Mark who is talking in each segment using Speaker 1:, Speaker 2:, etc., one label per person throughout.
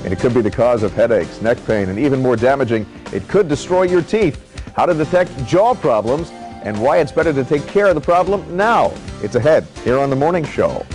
Speaker 1: and it could be the cause of headaches, neck pain, and even more damaging, it could destroy your teeth. How to detect jaw problems and why it's better to take care of the problem now. It's ahead here on The Morning Show.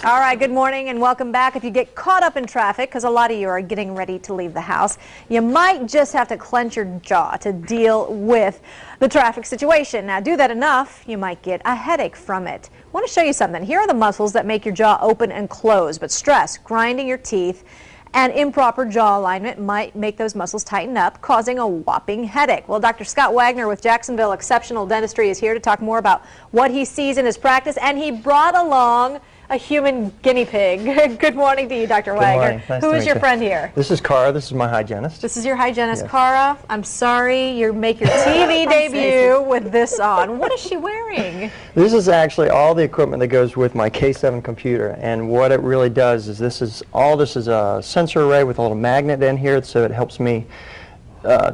Speaker 2: All right, good morning and welcome back. If you get caught up in traffic, because a lot of you are getting ready to leave the house, you might just have to clench your jaw to deal with the traffic situation. Now, do that enough, you might get a headache from it. I want to show you something. Here are the muscles that make your jaw open and close, but stress, grinding your teeth, and improper jaw alignment might make those muscles tighten up, causing a whopping headache. Well, Dr. Scott Wagner with Jacksonville Exceptional Dentistry is here to talk more about what he sees in his practice, and he brought along a human guinea pig. Good morning to you, Dr. Wagner.
Speaker 3: Nice
Speaker 2: Who is your friend here?
Speaker 3: This is Cara. This is my hygienist.
Speaker 2: This is your hygienist,
Speaker 3: Yes.
Speaker 2: Cara. I'm sorry you make your TV debut with this on. What is she wearing?
Speaker 3: This is actually all the equipment that goes with my K7 computer, and what it really does is this is a sensor array with a little magnet in here, so it helps me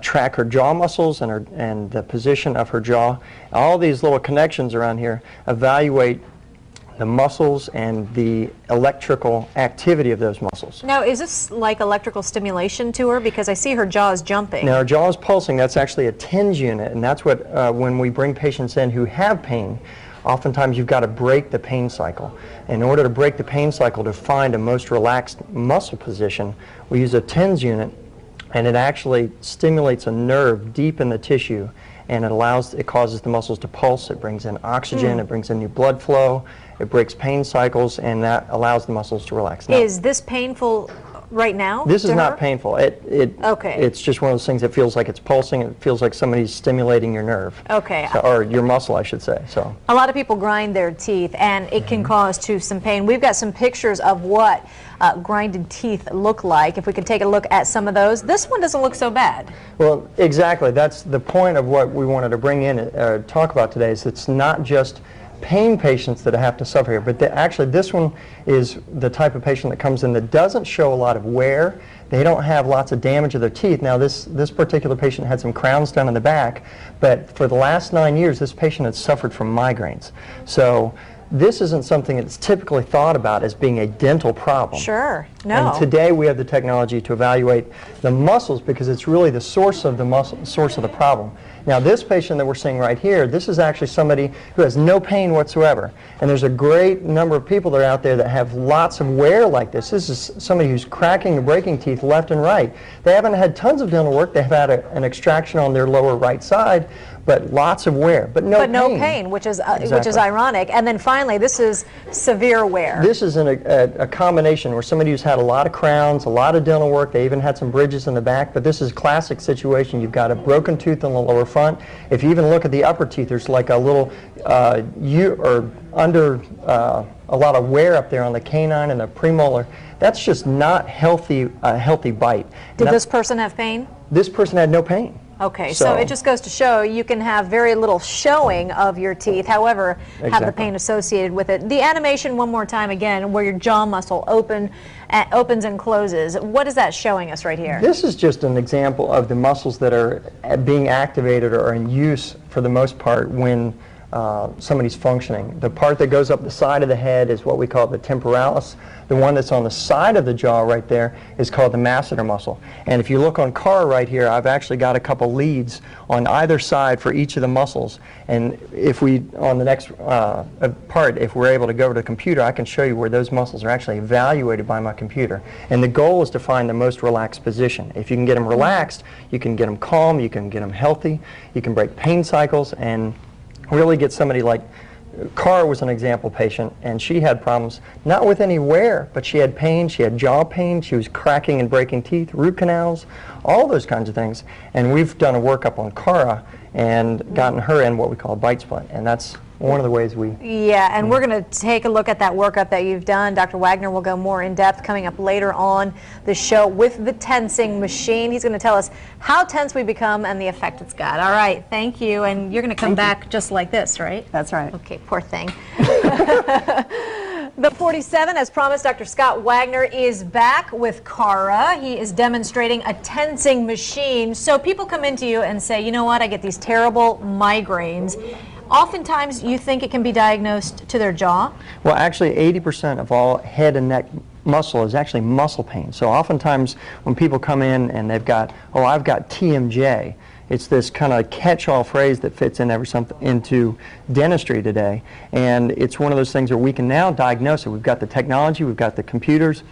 Speaker 3: track her jaw muscles and the position of her jaw. All these little connections around here evaluate the muscles and the electrical activity of those muscles.
Speaker 2: Now, is this like electrical stimulation to her? Because I see her jaw is jumping.
Speaker 3: Now, her jaw is pulsing. That's actually a TENS unit, and that's what, when we bring patients in who have pain, oftentimes you've got to break the pain cycle. In order to break the pain cycle to find a most relaxed muscle position, we use a TENS unit, and it actually stimulates a nerve deep in the tissue, and it causes the muscles to pulse. It brings in oxygen, it brings in new blood flow, it breaks pain cycles, and that allows the muscles to relax. Now,
Speaker 2: is this painful right now?
Speaker 3: this is not painful.
Speaker 2: Okay.
Speaker 3: It's just one of those things that feels like it's pulsing. It feels like somebody's stimulating your nerve.
Speaker 2: Okay.
Speaker 3: Or your muscle, I should say. So
Speaker 2: a lot of people grind their teeth, and it can cause some pain. We've got some pictures of what grinded teeth look like. If we could take a look at some of those. This one doesn't look so bad.
Speaker 3: Well, exactly. That's the point of what we wanted to bring in, talk about today, is it's not just pain patients that have to suffer here, but actually this one is the type of patient that comes in that doesn't show a lot of wear. They don't have lots of damage of their teeth. Now, this particular patient had some crowns done in the back, but for the last 9 years, this patient had suffered from migraines. So this isn't something that's typically thought about as being a dental problem.
Speaker 2: Sure. No.
Speaker 3: And today we have the technology to evaluate the muscles, because it's really the source of the problem. Now, this patient that we're seeing right here, this is actually somebody who has no pain whatsoever. And there's a great number of people that are out there that have lots of wear like this. This is somebody who's cracking and breaking teeth left and right. They haven't had tons of dental work. They've had an extraction on their lower right side, but lots of wear, but no pain.
Speaker 2: Which is ironic. And then finally, this is severe wear.
Speaker 3: This is a combination where somebody who's had a lot of crowns, a lot of dental work, they even had some bridges in the back, but this is a classic situation. You've got a broken tooth on the lower front. If you even look at the upper teeth, there's like a little a lot of wear up there on the canine and the premolar. That's just not a healthy bite.
Speaker 2: Did this person have pain?
Speaker 3: This person had no pain.
Speaker 2: Okay, so it just goes to show you can have very little showing of your teeth, however, have the pain associated with it. The animation, one more time again, where your jaw muscle opens and closes. What is that showing us right here?
Speaker 3: This is just an example of the muscles that are being activated or in use for the most part when somebody's functioning. The part that goes up the side of the head is what we call the temporalis. The one that's on the side of the jaw right there is called the masseter muscle. And if you look on Cara right here, I've actually got a couple leads on either side for each of the muscles. And if we, on the next part, if we're able to go to the computer, I can show you where those muscles are actually evaluated by my computer. And the goal is to find the most relaxed position. If you can get them relaxed, you can get them calm, you can get them healthy, you can break pain cycles, and really get somebody like Cara was an example patient, and she had problems not with any wear, but she had pain, she had jaw pain, she was cracking and breaking teeth, root canals, all those kinds of things. And we've done a workup on Cara and gotten her in what we call a bite split, and that's one of the ways we...
Speaker 2: Yeah, and we're going to take a look at that workup that you've done. Dr. Wagner will go more in depth coming up later on the show with the tensing machine. He's going to tell us how tense we become and the effect it's got. All right, thank you. And you're going to come back just like this, right?
Speaker 4: That's right.
Speaker 2: Okay, poor thing. The 47, as promised, Dr. Scott Wagner is back with Cara. He is demonstrating a tensing machine. So people come into you and say, you know what, I get these terrible migraines. oftentimes you think it can be diagnosed to their jaw?
Speaker 3: Well, actually 80% of all head and neck muscle is actually muscle pain. So oftentimes when people come in and they've got, oh, I've got TMJ, it's this kind of catch-all phrase that fits in into dentistry today, and it's one of those things where we can now diagnose it. We've got the technology, we've got the computers,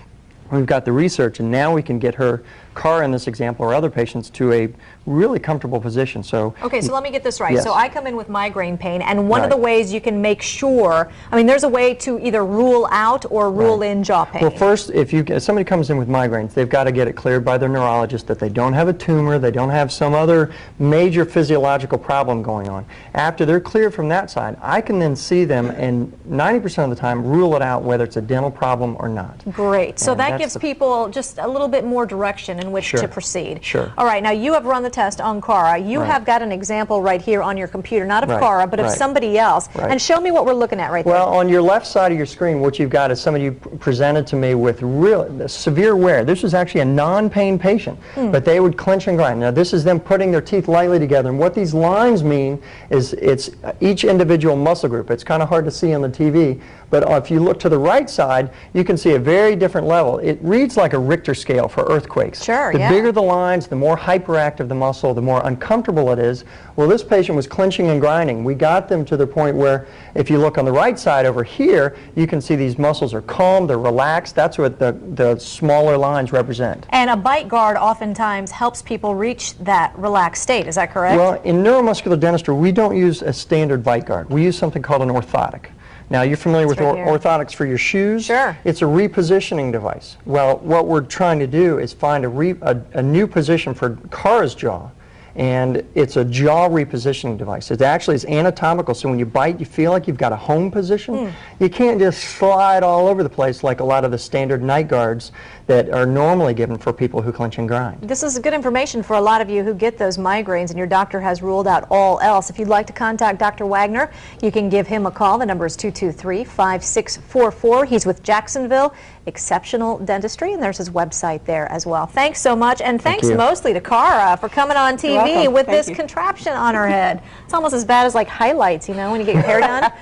Speaker 3: we've got the research, and now we can get her car in this example or other patients to a really comfortable position. So
Speaker 2: okay, so let me get this right.
Speaker 3: Yes.
Speaker 2: So I come in with migraine pain, and one of
Speaker 3: Right.
Speaker 2: the ways you can make sure, I mean, there's a way to either rule out or rule in jaw pain.
Speaker 3: Well, first, if somebody comes in with migraines, they've got to get it cleared by their neurologist that they don't have a tumor, they don't have some other major physiological problem going on. After they're cleared from that side, I can then see them and 90% of the time rule it out whether it's a dental problem or not.
Speaker 2: Great. So
Speaker 3: And
Speaker 2: that
Speaker 3: that's
Speaker 2: gives
Speaker 3: the-
Speaker 2: people just a little bit more direction in which
Speaker 3: Sure.
Speaker 2: to proceed.
Speaker 3: Sure.
Speaker 2: All right, now you have run the test on Cara. You
Speaker 3: Right.
Speaker 2: have got an example right here on your computer, not of
Speaker 3: Right.
Speaker 2: Cara, but of
Speaker 3: Right.
Speaker 2: somebody else.
Speaker 3: Right.
Speaker 2: And show me what we're looking at right there.
Speaker 3: Well, on your left side of your screen, what you've got is somebody you presented to me with real severe wear. This was actually a non-pain patient, but they would clench and grind. Now, this is them putting their teeth lightly together, and what these lines mean is it's each individual muscle group. It's kind of hard to see on the TV, but if you look to the right side, you can see a very different level. It reads like a Richter scale for earthquakes.
Speaker 2: Sure,
Speaker 3: The
Speaker 2: yeah.
Speaker 3: bigger the lines, the more hyperactive the muscle, the more uncomfortable it is. Well, this patient was clenching and grinding. We got them to the point where, if you look on the right side over here, you can see these muscles are calm, they're relaxed. That's what the smaller lines represent.
Speaker 2: And a bite guard oftentimes helps people reach that relaxed state. Is that correct?
Speaker 3: Well, in neuromuscular dentistry, we don't use a standard bite guard. We use something called an orthotic. Now, you're familiar with
Speaker 2: right here.
Speaker 3: orthotics for your shoes?
Speaker 2: Sure.
Speaker 3: It's a repositioning device. Well, what we're trying to do is find a new position for Cara's jaw, and it's a jaw repositioning device. It actually is anatomical, so when you bite, you feel like you've got a home position. You can't just slide all over the place like a lot of the standard night guards that are normally given for people who clench and grind.
Speaker 2: This is good information for a lot of you who get those migraines and your doctor has ruled out all else. If you'd like to contact Dr. Wagner, you can give him a call. The number is 223-5644. He's with Jacksonville Exceptional Dentistry, and there's his website there as well. Thanks so much, and thanks
Speaker 3: you.
Speaker 2: mostly to Cara for coming on TV
Speaker 4: welcome.
Speaker 2: with
Speaker 4: Thank
Speaker 2: this
Speaker 4: you.
Speaker 2: contraption on her head. It's almost as bad as like highlights, you know, when you get your hair done.